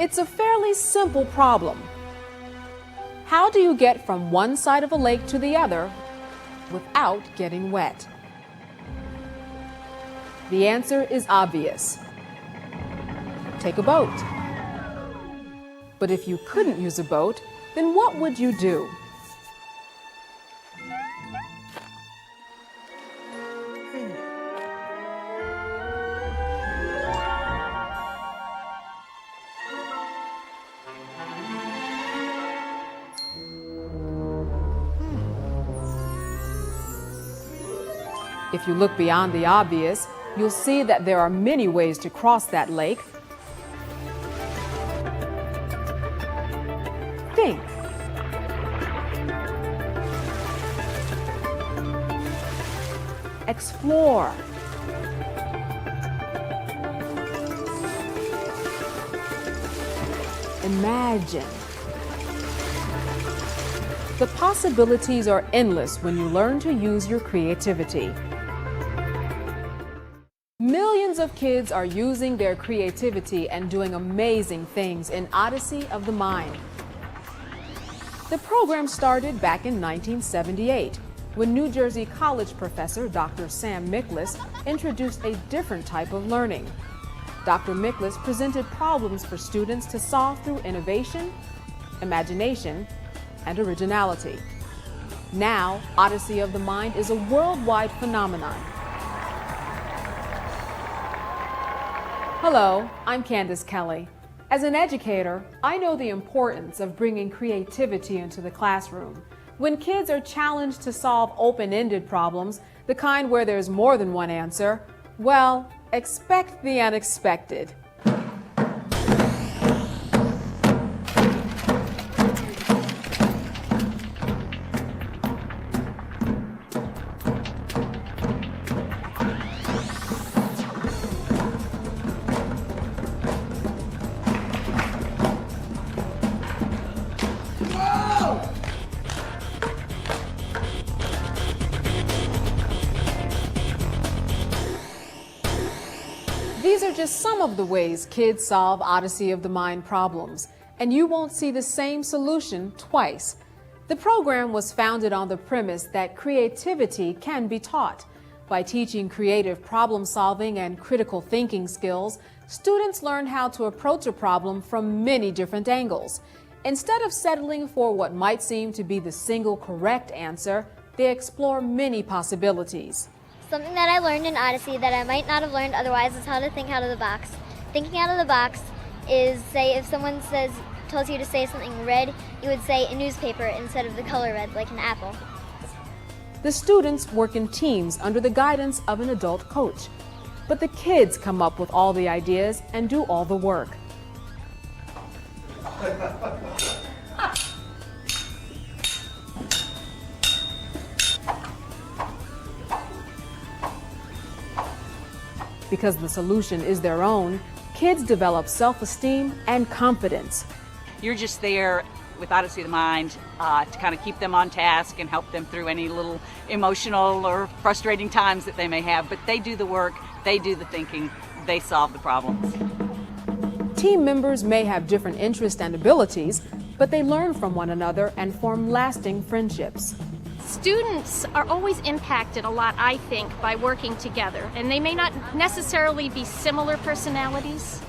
It's a fairly simple problem. How do you get from one side of a lake to the other without getting wet? The answer is obvious. Take a boat. But if you couldn't use a boat, then what would you do? If you look beyond the obvious, you'll see that there are many ways to cross that lake. Think. Explore. Imagine. The possibilities are endless when you learn to use your creativity. Millions of kids are using their creativity and doing amazing things in Odyssey of the Mind. The program started back in 1978 when New Jersey College professor Dr. Sam Miklas introduced a different type of learning. Dr. Miklas presented problems for students to solve through innovation, imagination, and originality. Now, Odyssey of the Mind is a worldwide phenomenon. Hello, I'm Candace Kelly. As an educator, I know the importance of bringing creativity into the classroom. When kids are challenged to solve open-ended problems, the kind where there's more than one answer, well, expect the unexpected. These are just some of the ways kids solve Odyssey of the Mind problems, and you won't see the same solution twice. The program was founded on the premise that creativity can be taught. By teaching creative problem solving and critical thinking skills, students learn how to approach a problem from many different angles. Instead of settling for what might seem to be the single correct answer, they explore many possibilities. Something that I learned in Odyssey that I might not have learned otherwise is how to think out of the box. Thinking out of the box is, say, if someone tells you to say something red, you would say a newspaper instead of the color red, like an apple. The students work in teams under the guidance of an adult coach. But the kids come up with all the ideas and do all the work. Because the solution is their own, kids develop self-esteem and confidence. You're just there with Odyssey of the Mind to kind of keep them on task and help them through any little emotional or frustrating times that they may have. But they do the work, they do the thinking, they solve the problems. Team members may have different interests and abilities, but they learn from one another and form lasting friendships. Students are always impacted a lot, I think, by working together, and they may not necessarily be similar personalities,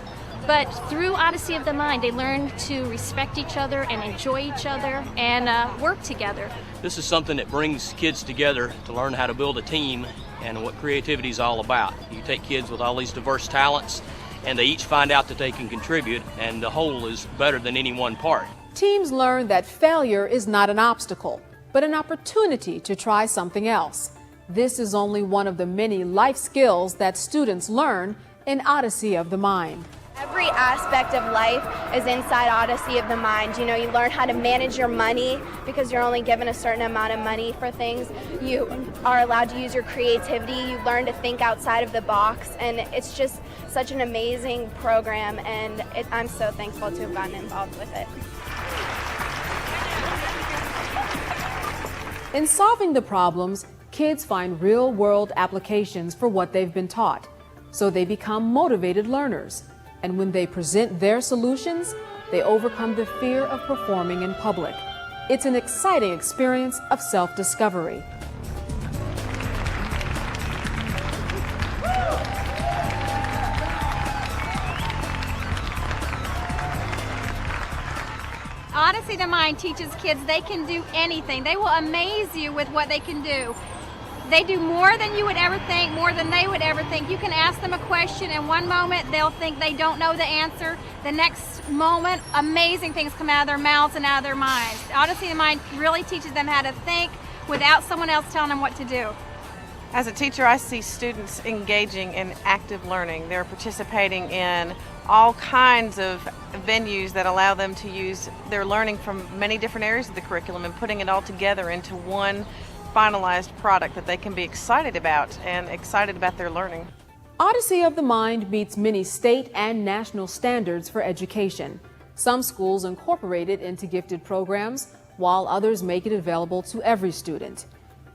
but through Odyssey of the Mind, they learn to respect each other and enjoy each other and work together. This is something that brings kids together to learn how to build a team and what creativity is all about. You take kids with all these diverse talents, and they each find out that they can contribute, and the whole is better than any one part. Teams learn that failure is not an obstacle, but an opportunity to try something else. This is only one of the many life skills that students learn in Odyssey of the Mind. Every aspect of life is inside Odyssey of the Mind. You know, you learn how to manage your money because you're only given a certain amount of money for things. You are allowed to use your creativity. You learn to think outside of the box, and it's just such an amazing program, and I'm so thankful to have gotten involved with it. In solving the problems, kids find real-world applications for what they've been taught, so they become motivated learners. And when they present their solutions, they overcome the fear of performing in public. It's an exciting experience of self-discovery. Odyssey to Mind teaches kids they can do anything. They will amaze you with what they can do. They do more than you would ever think, more than they would ever think. You can ask them a question, and one moment they'll think they don't know the answer. The next moment, amazing things come out of their mouths and out of their minds. Odyssey to Mind really teaches them how to think without someone else telling them what to do. As a teacher, I see students engaging in active learning. They're participating in all kinds of venues that allow them to use their learning from many different areas of the curriculum and putting it all together into one finalized product that they can be excited about and excited about their learning. Odyssey of the Mind meets many state and national standards for education. Some schools incorporate it into gifted programs, while others make it available to every student.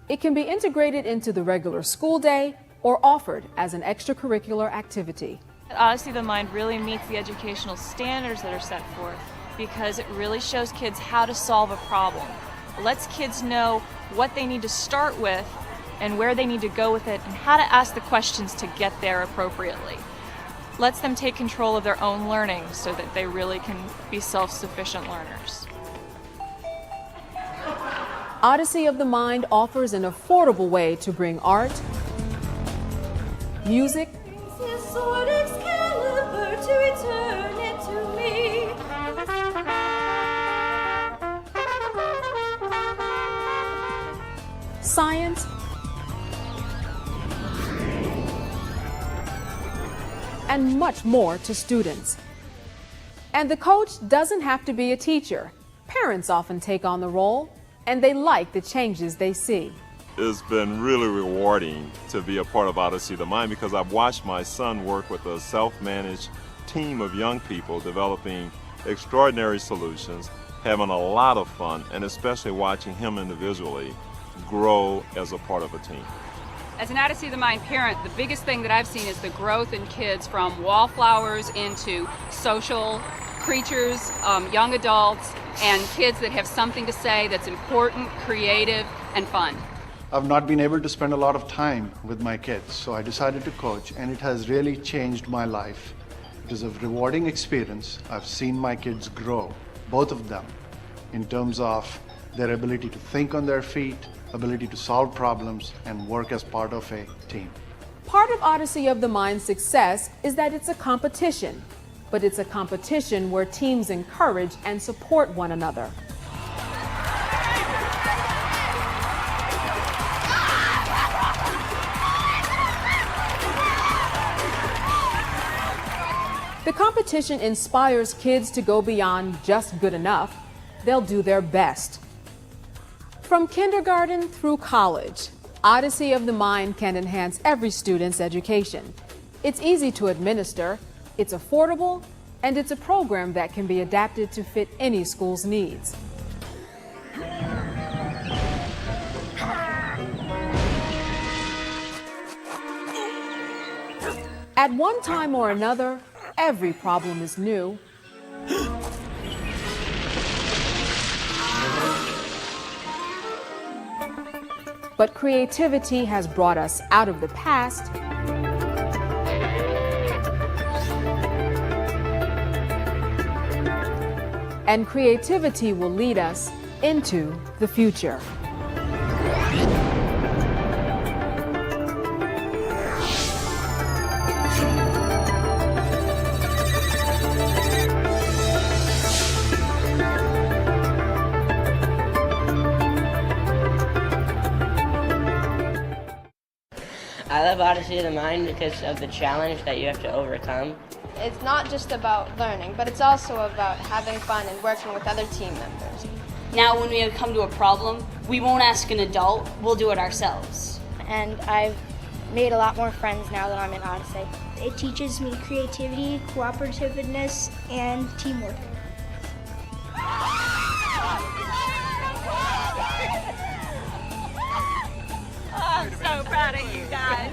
It can be integrated into the regular school day or offered as an extracurricular activity. Odyssey of the Mind really meets the educational standards that are set forth because it really shows kids how to solve a problem. It lets kids know what they need to start with and where they need to go with it and how to ask the questions to get there appropriately. Lets them take control of their own learning so that they really can be self-sufficient learners. Odyssey of the Mind offers an affordable way to bring art, music, science, and much more to students. And the coach doesn't have to be a teacher. Parents often take on the role, and they like the changes they see. It's been really rewarding to be a part of Odyssey of the Mind because I've watched my son work with a self-managed team of young people developing extraordinary solutions, having a lot of fun, and especially watching him individually grow as a part of a team. As an Odyssey of the Mind parent, the biggest thing that I've seen is the growth in kids from wallflowers into social creatures, young adults, and kids that have something to say that's important, creative, and fun. I've not been able to spend a lot of time with my kids, so I decided to coach, and it has really changed my life. It is a rewarding experience. I've seen my kids grow, both of them, in terms of their ability to think on their feet, ability to solve problems, and work as part of a team. Part of Odyssey of the Mind's success is that it's a competition, but it's a competition where teams encourage and support one another. The competition inspires kids to go beyond just good enough. They'll do their best. From kindergarten through college, Odyssey of the Mind can enhance every student's education. It's easy to administer, it's affordable, and it's a program that can be adapted to fit any school's needs. At one time or another, every problem is new. But creativity has brought us out of the past and creativity will lead us into the future. I love Odyssey of the Mind because of the challenge that you have to overcome. It's not just about learning, but it's also about having fun and working with other team members. Now when we come to a problem, we won't ask an adult, we'll do it ourselves. And I've made a lot more friends now that I'm in Odyssey. It teaches me creativity, cooperativeness, and teamwork. I'm so proud of you guys.